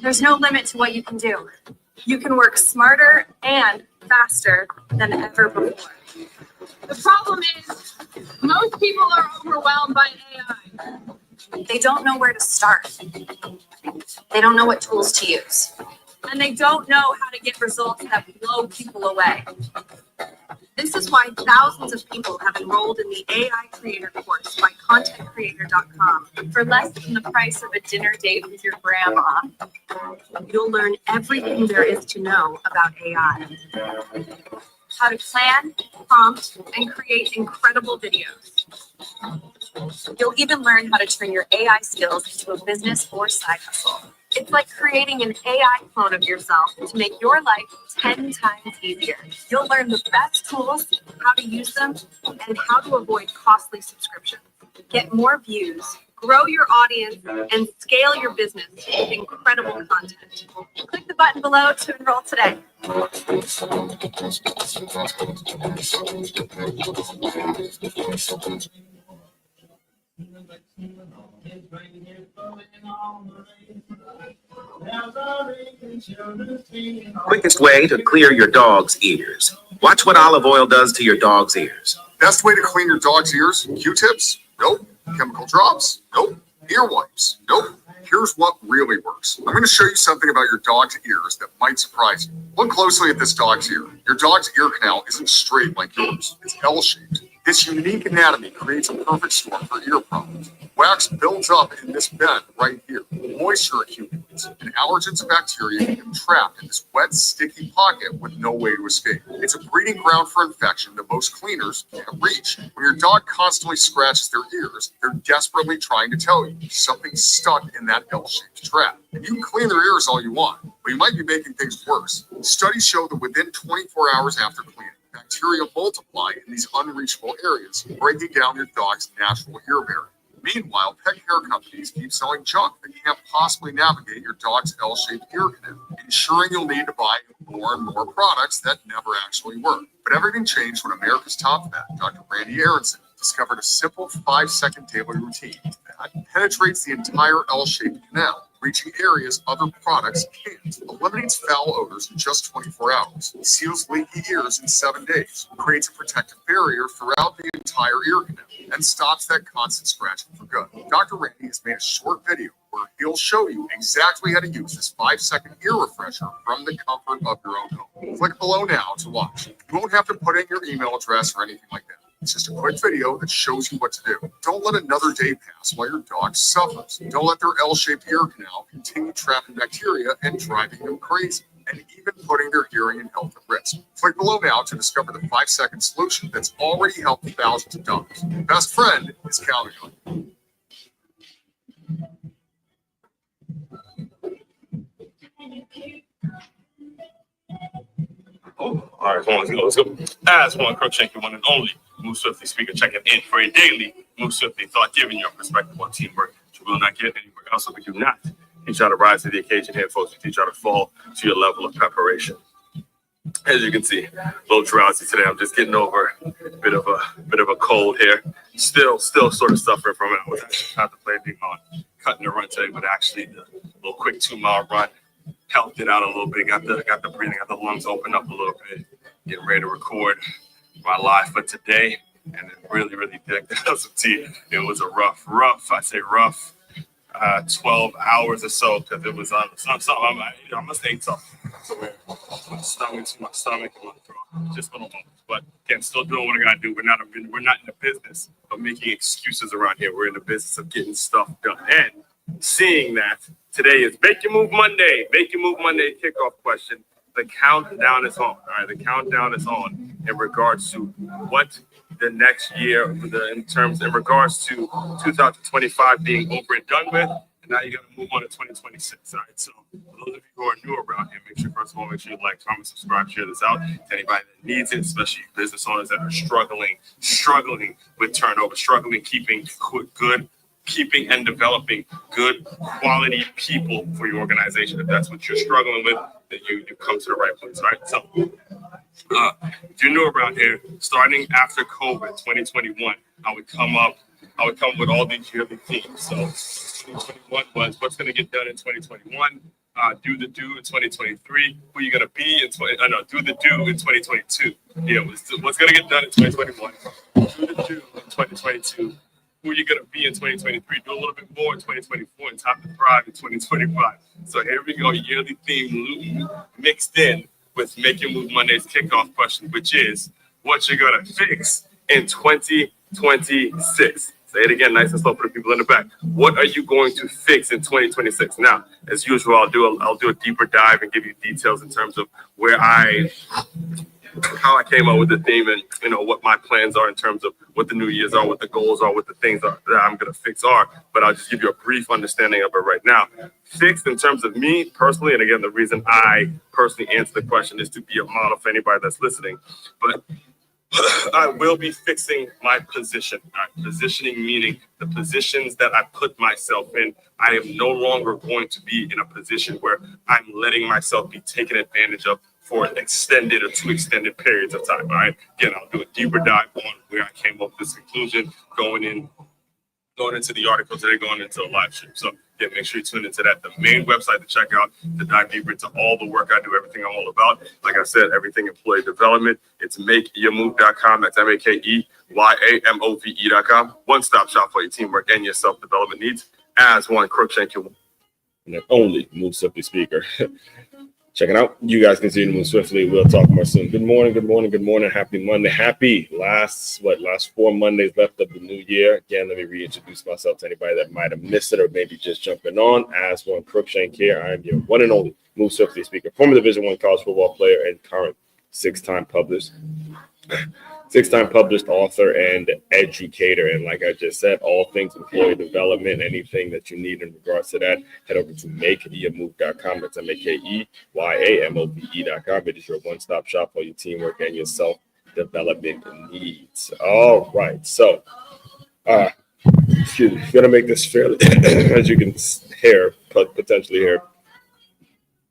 There's no limit to what you can do. You can work smarter and faster than ever before. The problem is, most people are overwhelmed by AI. They don't know where to start. They don't know what tools to use. And they don't know how to get results that blow people away. This is why thousands of people have enrolled in the AI Creator course by contentcreator.com for less than the price of a dinner date with your grandma. You'll learn everything there is to know about AI. How to plan, prompt, and create incredible videos. You'll even learn how to turn your AI skills into a business or side hustle. It's like creating an AI clone of yourself to make your life 10 times easier. You'll learn the best tools, how to use them, and how to avoid costly subscriptions. Get more views, grow your audience, and scale your business with incredible content. Click the button below to enroll today. Quickest way to clear your dog's ears. Watch what olive oil does to your dog's ears. Best way to clean your dog's ears? Q-tips? Nope. Chemical drops? Nope. Ear wipes? Nope. Here's what really works. I'm going to show you something about your dog's ears that might surprise you. Look closely at this dog's ear. Your dog's ear canal isn't straight like yours. It's L-shaped. This unique anatomy creates a perfect storm for ear problems. Wax builds up in this bend right here. Moisture accumulates, and allergens and bacteria get trapped in this wet, sticky pocket with no way to escape. It's a breeding ground for infection that most cleaners can't reach. When your dog constantly scratches their ears, they're desperately trying to tell you something's stuck in that L-shaped trap. And you can clean their ears all you want, but you might be making things worse. Studies show that within 24 hours after cleaning, bacteria multiply in these unreachable areas, breaking down your dog's natural ear barrier. Meanwhile, pet care companies keep selling junk that can't possibly navigate your dog's L-shaped ear canal, ensuring you'll need to buy more and more products that never actually work. But everything changed when America's top vet, Dr. Randy Aronson, discovered a simple 5-second daily routine that penetrates the entire L-shaped canal, reaching areas other products can't, eliminates foul odors in just 24 hours, seals leaky ears in 7 days, creates a protective barrier throughout the entire ear canal, and stops that constant scratching for good. Dr. Randy has made a short video where he'll show you exactly how to use this 5-second ear refresher from the comfort of your own home. Click below now to watch. You won't have to put in your email address or anything like that. It's just a quick video that shows you what to do. Don't let another day pass while your dog suffers. Don't let their L-shaped ear canal continue trapping bacteria and driving them crazy, and even putting their hearing and health at risk. Click below now to discover the 5-second solution that's already helped thousands of dogs. Your best friend is counting on you. Oh, all right, come on, let's go. As one Crookshank, your one and only Move Swiftly speaker, checking in for a daily Move Swiftly thought, giving your perspective on teamwork that you will not get anywhere else. So we do not teach you how to rise to the occasion here, folks. We teach you how to fall to your level of preparation. As you can see, a little drowsy today. I'm just getting over a bit of a cold here. Still sort of suffering from it. I was actually contemplating on cutting the run today, but actually the little quick 2-mile run helped it out a little bit. Got the breathing, got the lungs open up a little bit. Getting ready to record my live for today, and it really did have some tea. It was a rough. I say rough. 12 hours or so, because it was on something. I must ate something. So my stomach and my throat, just little moments. But again, still doing what I gotta do. We're not in the business of making excuses around here. We're in the business of getting stuff done. And seeing that today is Make Your Move Monday. Make Your Move Monday kickoff question. The countdown is on. All right, the countdown is on in regards to what the next year, in regards to 2025 being over and done with, and now you got to move on to 2026. All right, so for those of you who are new around here, make sure you like, comment, subscribe, share this out to anybody that needs it, especially business owners that are struggling with turnover, struggling keeping and developing good quality people for your organization. If that's what you're struggling with, then you come to the right place, right? So if you're new around here, starting after COVID 2021, I would come up with all these yearly themes. So 2021 was what's going to get done in 2021, Do the do in 2023. Who you gonna be in do the do in 2022. Yeah, what's gonna get done in 2021. Do the do in 2022. Who you gonna be in 2023. Do a little bit more in 2024 and top to thrive in 2025. So here we go, yearly theme mixed in with Make Your Move Monday's kickoff question, which is what you're gonna fix in 2026. Say it again, nice and slow for the people in the back. What are you going to fix in 2026? Now, as usual, I'll do a deeper dive and give you details in terms of how I came up with the theme and what my plans are in terms of what the new years are, what the goals are, what the things are that I'm gonna fix are. But I'll just give you a brief understanding of it right now. Fixed in terms of me personally, and again, the reason I personally answer the question is to be a model for anybody that's listening. But I will be fixing my position. Positioning meaning the positions that I put myself in. I am no longer going to be in a position where I'm letting myself be taken advantage of for extended or two extended periods of time. All right. Again, I'll do a deeper dive on where I came up with this conclusion going into the article today, going into a live stream. So yeah, make sure you tune into that. The main website to check out to dive deeper into all the work I do, everything I'm all about. Like I said, everything employee development. It's makeyourmove.com. That's MakeYamove.com. One-stop shop for your teamwork and your self-development needs. As one, Crookshank, your and only Move Swiftly speaker. Check it out. You guys continue to move swiftly. We'll talk more soon. Good morning, good morning, good morning. Happy Monday. Happy last 4 Mondays left of the new year. Again, let me reintroduce myself to anybody that might have missed it or maybe just jumping on. As one, Crookshank here. I am your one and only Move Swiftly speaker, former Division I college football player and current six-time published author and educator. And like I just said, all things employee development, anything that you need in regards to that, head over to makeyourmove.com. That's MakeYamove.com. It is your one-stop shop for your teamwork and your self-development needs. All right. So, excuse me, gonna make this fairly, as you can potentially hear,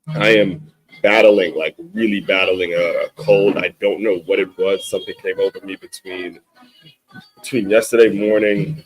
I am really battling a cold. I don't know what it was. Something came over me between yesterday morning.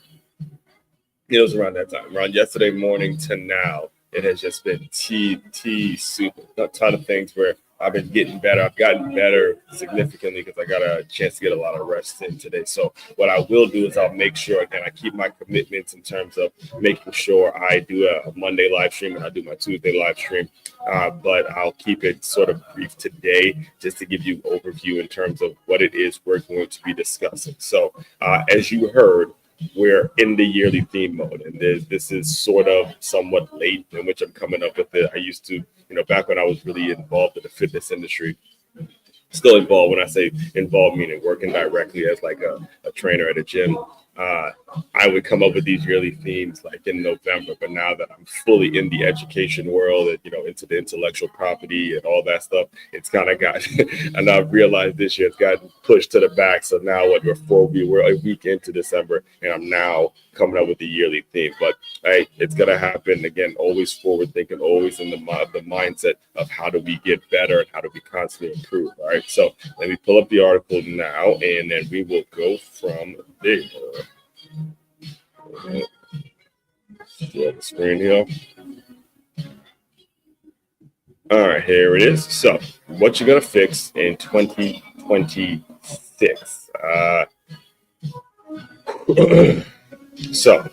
It was around that time. Around yesterday morning to now, it has just been tea soup. A ton of things where I've been getting better. I've gotten better significantly because I got a chance to get a lot of rest in today. So what I will do is I'll make sure, again, I keep my commitments in terms of making sure I do a Monday live stream and I do my Tuesday live stream. But I'll keep it sort of brief today just to give you an overview in terms of what it is we're going to be discussing. So as you heard, we're in the yearly theme mode, and this is sort of somewhat late in which I'm coming up with it. I used to, back when I was really involved in the fitness industry, still involved. When I say involved, meaning working directly as like a trainer at a gym, I would come up with these yearly themes like in November. But now that I'm fully in the education world and, into the intellectual property and all that stuff, it's kind of got, and I've realized this year it's gotten pushed to the back. So now we're a week into December and I'm now coming up with the yearly theme. But hey, it's going to happen. Again, always forward thinking, always in the mindset of how do we get better and how do we constantly improve. All right. So let me pull up the article now and then we will go from there. Yeah, the screen here. All right, here it is. So, what you're gonna fix in 2026? So,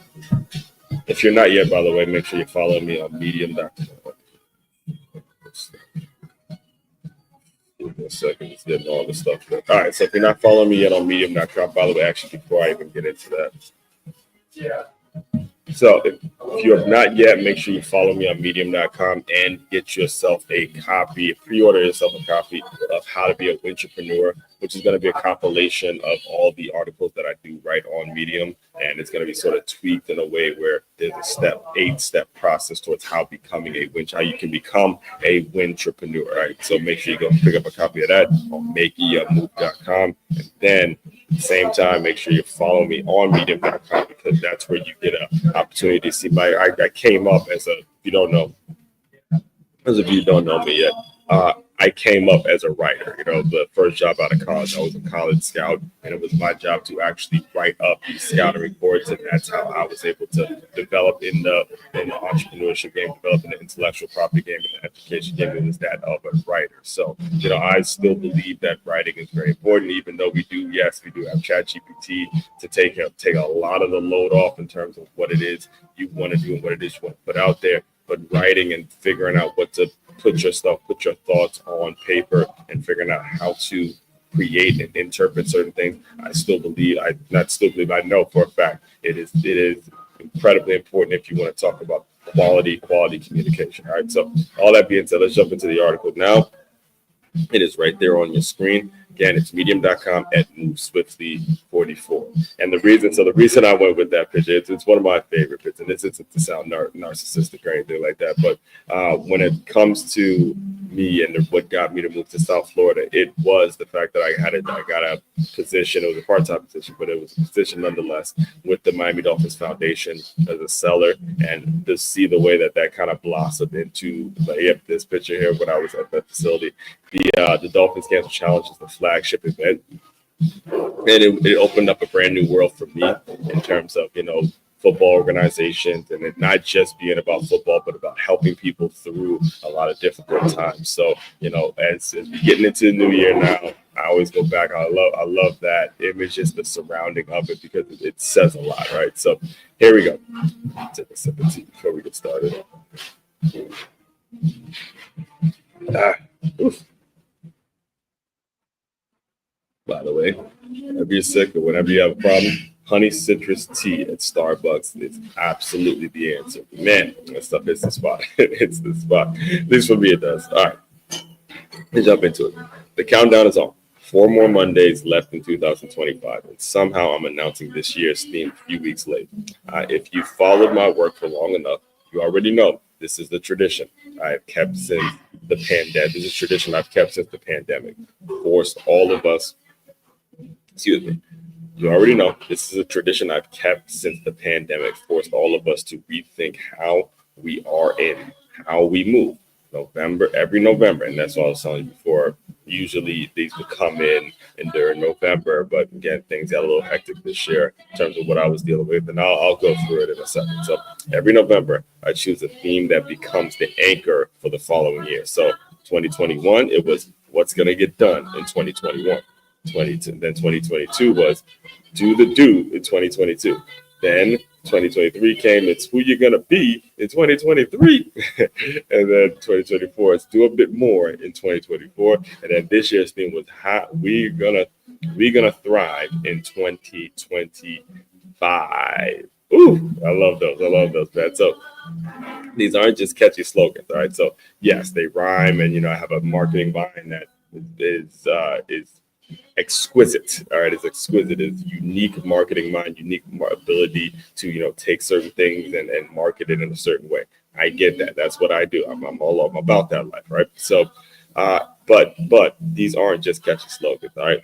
if you're not yet, by the way, make sure you follow me on Medium.com. Give me a second, just getting all this stuff done. All right, so if you're not following me yet on Medium.com, by the way, actually, before I even get into that. Yeah. So if you have not yet, make sure you follow me on Medium.com and get yourself a copy, pre-order yourself a copy of How to Be a Wintrepreneur, which is going to be a compilation of all the articles that I do right on Medium. And it's going to be sort of tweaked in a way where there's a 8-step process towards how becoming how you can become a wintrepreneur, right? So make sure you go pick up a copy of that on makeyourmove.com. And then at the same time, make sure you follow me on medium.com because that's where you get an opportunity to see I came up as if you don't know me yet. I I came up as a writer. You know, the first job out of college, I was a college scout, and it was my job to actually write up these scouting reports, and that's how I was able to develop in the entrepreneurship game, develop in the intellectual property game, and the education game. It was that of a writer. So, you know, I still believe that writing is very important, even though we do have ChatGPT to take a lot of the load off in terms of what it is you want to do and what it is you want to put out there. But writing and figuring out what to put your thoughts on paper and figuring out how to create and interpret certain things, I know for a fact it is incredibly important if you want to talk about quality communication. All right. So all that being said, let's jump into the article now. It is right there on your screen. Again, it's medium.com at MoveSwiftly44. And the reason I went with that picture, it's one of my favorite pictures. And this isn't to sound narcissistic or anything like that. But when it comes to me and what got me to move to South Florida, it was the fact that I got a position. It was a part-time position, but it was a position nonetheless with the Miami Dolphins Foundation as a seller. And to see the way that kind of blossomed into this picture here when I was at that facility. The Dolphins Cancer Challenge is the flagship event, and it opened up a brand new world for me in terms of, you know, football organizations, and it not just being about football, but about helping people through a lot of difficult times. So, you know, as we getting into the new year now, I always go back. I love that image, just the surrounding of it, because it says a lot, right? So here we go. Take a sip of tea before we get started. Oof. By the way, whenever you're sick or whenever you have a problem, honey citrus tea at Starbucks is absolutely the answer. Man, that stuff is the spot. It's the spot. At least for me, it does. All right, let's jump into it. The countdown is on. 4 more Mondays left in 2025, and somehow I'm announcing this year's theme a few weeks late. If you followed my work for long enough, you already know this is the tradition I've kept since the pandemic. This is a tradition I've kept since the pandemic. Forced all of us. Excuse me. You already know this is a tradition I've kept since the pandemic forced all of us to rethink how we are and how we move. Every November, and that's what I was telling you before. Usually these would come in during November, but again, things got a little hectic this year in terms of what I was dealing with, and I'll go through it in a second. So every November, I choose a theme that becomes the anchor for the following year. So 2021, it was what's going to get done in 2021. Then 2022 was do in 2022. Then 2023 came, it's who you're going to be in 2023. And then 2024 is do a bit more in 2024. And then this year's theme was how we're gonna thrive in 2025. Ooh, I love those, man. So these aren't just catchy slogans, all right? So yes, they rhyme, and, you know, I have a marketing mind that is exquisite. All right, it's exquisite. It's unique marketing mind, unique ability to, you know, take certain things and market it in a certain way. I get that. That's what I do. I'm about that life, right? So, but these aren't just catchy slogans. All right,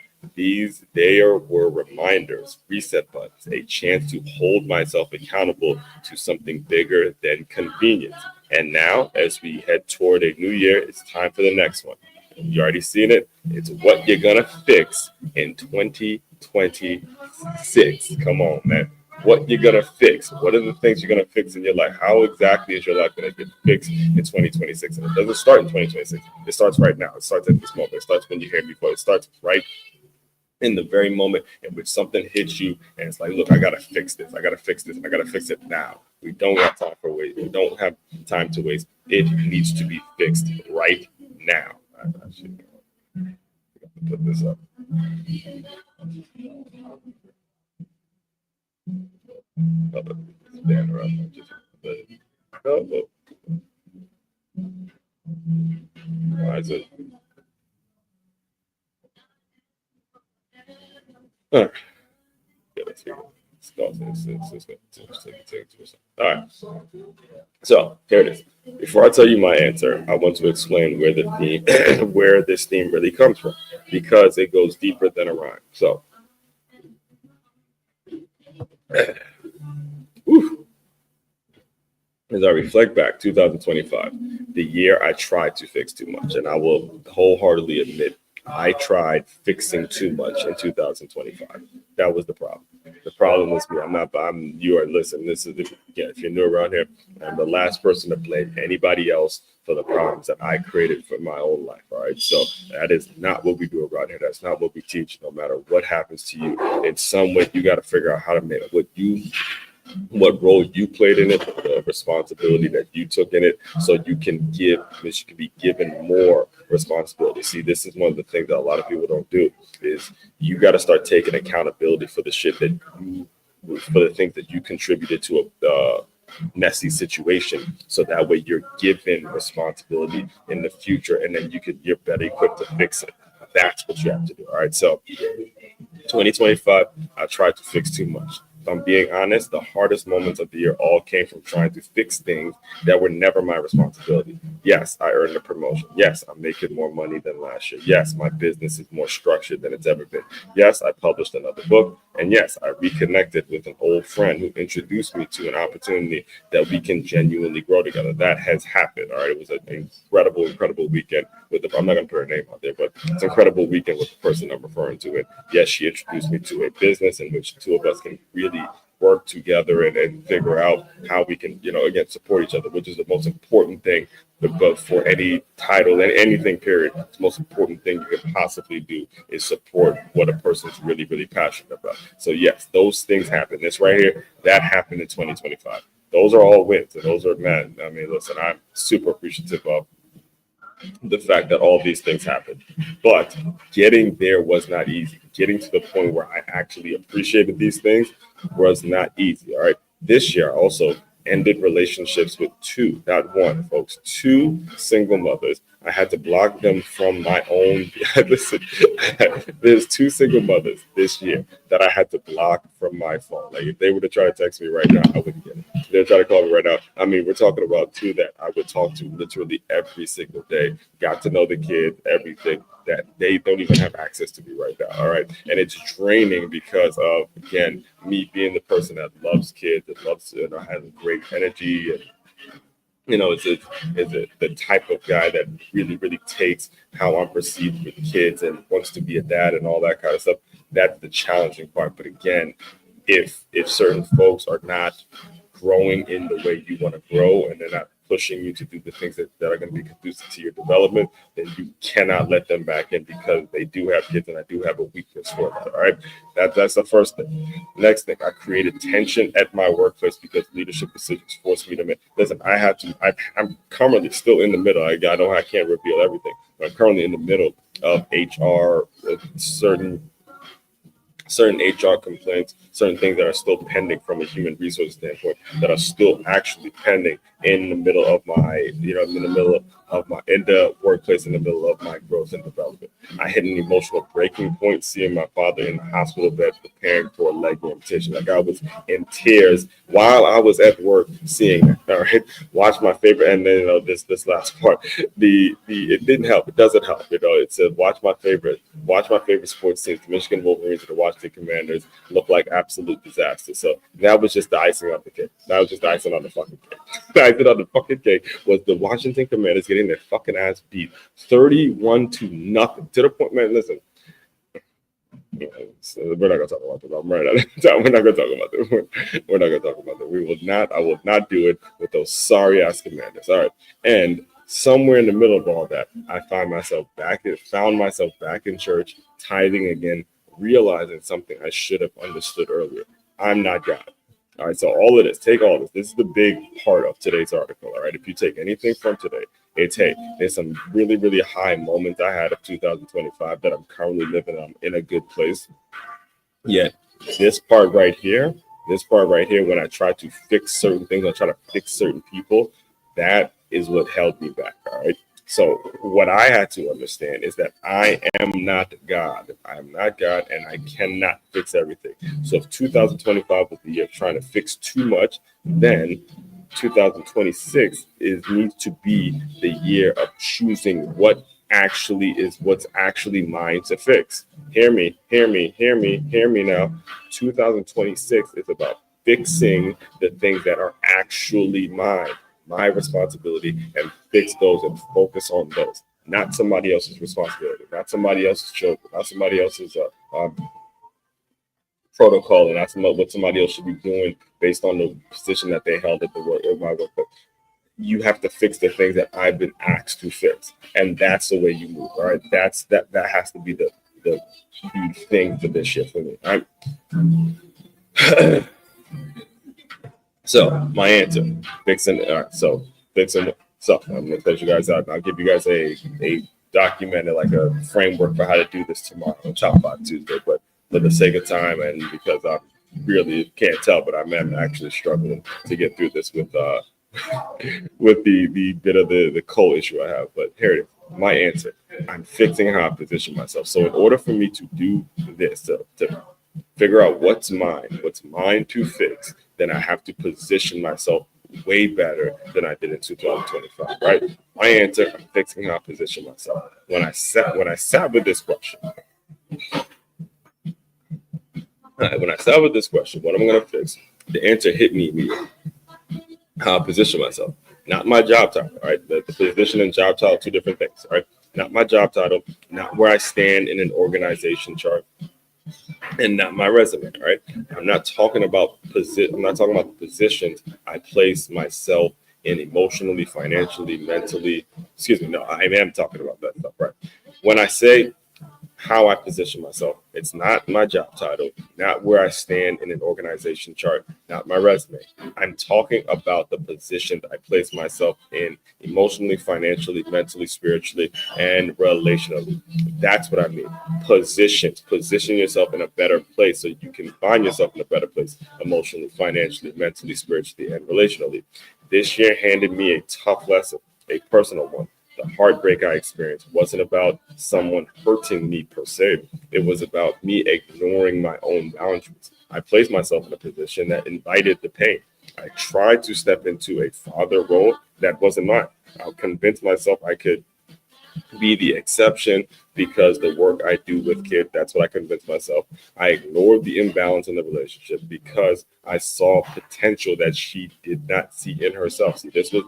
were reminders, reset buttons, a chance to hold myself accountable to something bigger than convenience. And now, as we head toward a new year, it's time for the next one. You already seen it. It's what you're gonna fix in 2026. Come on, man. What you're gonna fix. What are the things you're gonna fix in your life? How exactly is your life gonna get fixed in 2026? And it doesn't start in 2026. It starts right now. It starts at this moment. It starts when you hear me before. It starts right in the very moment in which something hits you, and it's like, look, I gotta fix this. I gotta fix this. I gotta fix it now. We don't have time for wait. We don't have time to waste. It needs to be fixed right now. I should put this up. Stand around. Why is it? All right. Yeah, let's see. All right. So here it is. Before I tell you my answer, I want to explain where where this theme really comes from, because it goes deeper than a rhyme. So, as I reflect back, 2025, the year I tried to fix too much. And I will wholeheartedly admit, I tried fixing too much in 2025. That was the problem. The problem was me. Listen, this is, if you're new around here, I'm the last person to blame anybody else for the problems that I created for my own life. All right. So that is not what we do around here. That's not what we teach. No matter what happens to you, in some way, you got to figure out how to make what role you played in it, the responsibility that you took in it, so you can be given more responsibility. See, this is one of the things that a lot of people don't do, is you got to start taking accountability for the things that you contributed to a messy situation, so that way you're given responsibility in the future, and then you're better equipped to fix it. That's what you have to do. All right. So 2025, I tried to fix too much. If I'm being honest, the hardest moments of the year all came from trying to fix things that were never my responsibility. Yes, I earned a promotion. Yes, I'm making more money than last year. Yes, my business is more structured than it's ever been. Yes, I published another book. And yes, I reconnected with an old friend who introduced me to an opportunity that we can genuinely grow together. That has happened. All right. It was an incredible weekend I'm not going to put her name out there, but it's an incredible weekend with the person I'm referring to. And yes, she introduced me to a business in which the two of us can really work together and figure out how we can, again, support each other, which is the most important thing. But for any title and anything, period, the most important thing you can possibly do is support what a person's really, really passionate about. So yes, those things happen. This right here, that happened in 2025. Those are all wins, and those are, man, I mean, listen, I'm super appreciative of the fact that all these things happened. But getting there was not easy. Getting to the point where I actually appreciated these things was not easy. All right. This year I also ended relationships with two single mothers. I had to block them from my own. Listen, there's two single mothers this year that I had to block from my phone. Like, if they were to try to text me right now, I wouldn't get it. If they're trying to call me right now, I mean, we're talking about two that I would talk to literally every single day. Got to know the kids, everything, that they don't even have access to me right now. All right. And it's draining because of, again, me being the person that loves kids, that loves, has great energy, and is the type of guy that really, really takes how I'm perceived with kids and wants to be a dad and all that kind of stuff. That's the challenging part. But again, if certain folks are not growing in the way you want to grow, and they're not pushing you to do the things that are going to be conducive to your development, then you cannot let them back in, because they do have kids and I do have a weakness for that. All right. That's the first thing. Next thing, I created tension at my workplace because leadership decisions forced me to make. Listen, I'm currently still in the middle. I know I can't reveal everything, but I'm currently in the middle of HR, certain HR complaints, certain things that are still pending from a human resource standpoint, that are still actually pending in the middle of my, in the workplace, in the middle of my growth and development. I hit an emotional breaking point seeing my father in the hospital bed preparing for a leg amputation. Like, I was in tears while I was at work seeing that. All right, watch my favorite, and then this last part, it didn't help. It doesn't help. It said watch my favorite sports teams, the Michigan Wolverines and the Washington Commanders, look like absolute disaster. So that was just the icing on the cake. That was just the icing on the fucking cake. The icing on the fucking cake was the Washington Commanders getting their fucking ass beat 31-0, to the point, man. Listen, so we're not gonna talk about this. I'm right at it. We're not gonna talk about this. We're not gonna talk about this. We will not. I will not do it with those sorry ass Commanders. All right, and somewhere in the middle of all that, I found myself back in church, tithing again, realizing something I should have understood earlier. I'm not God. All right, so all of this, take all this. This is the big part of today's article. All right, if you take anything from today, it's, hey, there's some really, really high moments I had of 2025 that I'm currently living on in a good place. Yet this part right here, when I try to fix certain things, I try to fix certain people, that is what held me back. All right. So what I had to understand is that I am not God. I am not God, and I cannot fix everything. So if 2025 was the year of trying to fix too much, then 2026 needs to be the year of choosing what's actually mine to fix. Hear me now. 2026 is about fixing the things that are actually mine, my responsibility, and fix those and focus on those, not somebody else's responsibility, not somebody else's children, not somebody else's protocol, and not what somebody else should be doing based on the position that they held at the work at my workplace. You have to fix the things that I've been asked to fix, and that's the way you move. All right, that has to be the thing for this shit for me. All right. So my answer, fixing. All right, so fixing. So I'm gonna let you guys out. I'll give you guys a documented, like a framework for how to do this tomorrow on Top 5 Tuesday. But for the sake of time and because I really can't tell, but I'm actually struggling to get through this with the bit of the coal issue I have. But here it is. My answer. I'm fixing how I position myself. So in order for me to do this, to figure out what's mine to fix, then I have to position myself way better than I did in 2025, right? My answer, I'm fixing how I position myself. When I sat with this question, what am I going to fix? The answer hit me immediately. How I position myself, not my job title, right? The position and job title, two different things, right? Not my job title, not where I stand in an organization chart, and not my resume, right? I'm not talking about the positions I place myself in emotionally, financially, mentally. I am talking about that stuff, right? When I say how I position myself, it's not my job title, not where I stand in an organization chart, not my resume. I'm talking about the positions I place myself in emotionally, financially, mentally, spiritually, and relationally. That's what I mean. Position yourself in a better place so you can find yourself in a better place emotionally, financially, mentally, spiritually, and relationally. This year handed me a tough lesson, a personal one. The heartbreak I experienced wasn't about someone hurting me per se. It was about me ignoring my own boundaries. I placed myself in a position that invited the pain. I tried to step into a father role that wasn't mine. I convinced myself I could be the exception because the work I do with kids, that's what I convinced myself. I ignored the imbalance in the relationship because I saw potential that she did not see in herself. See, this was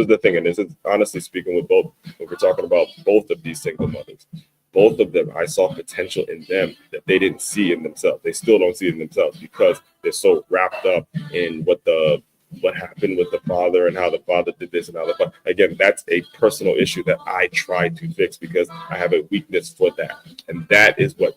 the thing, and this is honestly speaking with both, when we're talking about both of these single mothers. Both of them, I saw potential in them that they didn't see in themselves. They still don't see it in themselves because they're so wrapped up in what happened with the father and how the father did this and how the father. Again, that's a personal issue that I try to fix because I have a weakness for that. And that is what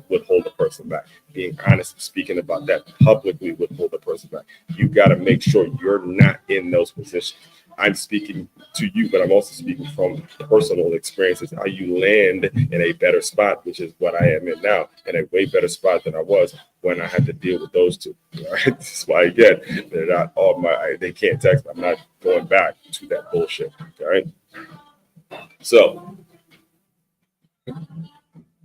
would hold a person back. Being honest, speaking about that publicly would hold a person back. You got to make sure you're not in those positions. I'm speaking to you, but I'm also speaking from personal experiences, how you land in a better spot, which is what I am in now, in a way better spot than I was when I had to deal with those two. All right? That's why, again, they're not all they can't text. I'm not going back to that bullshit. All right. So,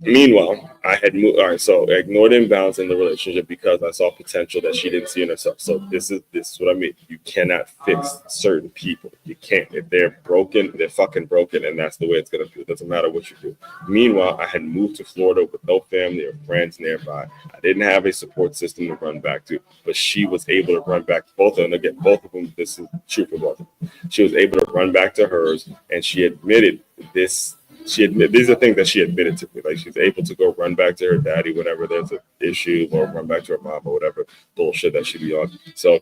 meanwhile, I had moved. All right, so I ignored imbalance in the relationship because I saw potential that she didn't see in herself. So this is what I mean. You cannot fix certain people. You can't. If they're broken, they're fucking broken, and that's the way it's gonna be. It doesn't matter what you do. Meanwhile, I had moved to Florida with no family or friends nearby. I didn't have a support system to run back to, but she was able to run back. Both of them. Again, both of them. This is true for both of them. She was able to run back to hers, and she admitted this. These are things that she admitted to me. Like, she's able to go run back to her daddy whenever there's an issue, or run back to her mom or whatever bullshit that she be on. So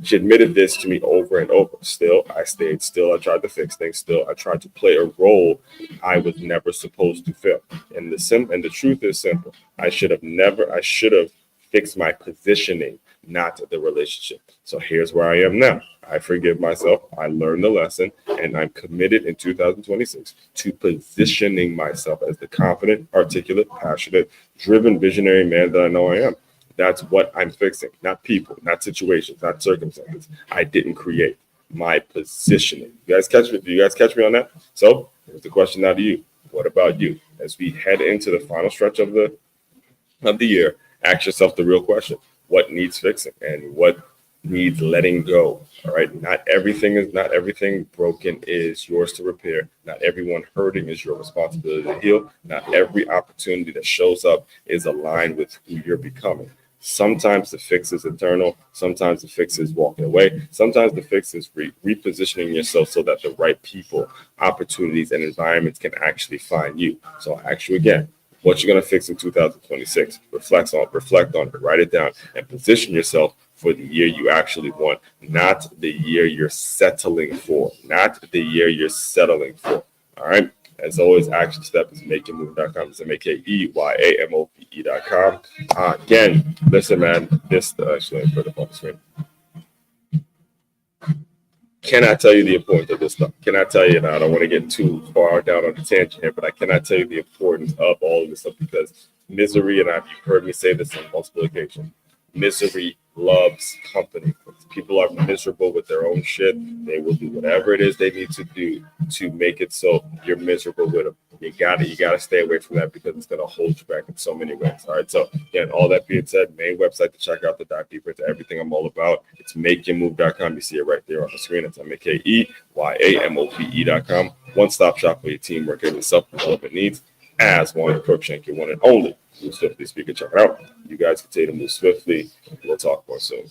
she admitted this to me over and over. Still, I stayed. Still, I tried to fix things. Still, I tried to play a role I was never supposed to fill. And the truth is simple. I should have fixed my positioning, not the relationship. So here's where I am now. I forgive myself. I learned the lesson, and I'm committed in 2026 to positioning myself as the confident, articulate, passionate, driven, visionary man that I know I am. That's what I'm fixing, not people, not situations, not circumstances. I didn't create. My positioning. You guys catch me? Do you guys catch me on that? So here's the question now to you. What about you? As we head into the final stretch of the year, ask yourself the real question. What needs fixing and what needs letting go? All right. Not everything broken is yours to repair. Not everyone hurting is your responsibility to heal. Not every opportunity that shows up is aligned with who you're becoming. Sometimes the fix is internal. Sometimes the fix is walking away. Sometimes the fix is repositioning yourself so that the right people, opportunities, and environments can actually find you. So I'll ask you again, what you're going to fix in 2026? Reflect on it, write it down, and position yourself for the year you actually want, not the year you're settling for, not the year you're settling for. All right. As always, action step is makeyourmove.com. It's MAKEYAMOVE.com. Again, listen, man, this actually put it on the screen. Cannot tell you the importance of this stuff. Cannot tell you, and I don't want to get too far down on the tangent here, but I cannot tell you the importance of all of this stuff because misery, and you've heard me say this on multiple occasions, misery loves company. If people are miserable with their own shit, they will do whatever it is they need to do to make it so you're miserable with them. You gotta stay away from that because it's gonna hold you back in so many ways. All right. So again, all that being said, main website to check out the dive deeper into everything I'm all about. It's makeyourmove.com. You see it right there on the screen. It's MAKEYAMOVE.com. One-stop shop for your teamwork and your self-development needs. As Juan Crookshank, your one and only Move Swiftly speaker. Check it out. You guys continue to move swiftly. We'll talk more soon.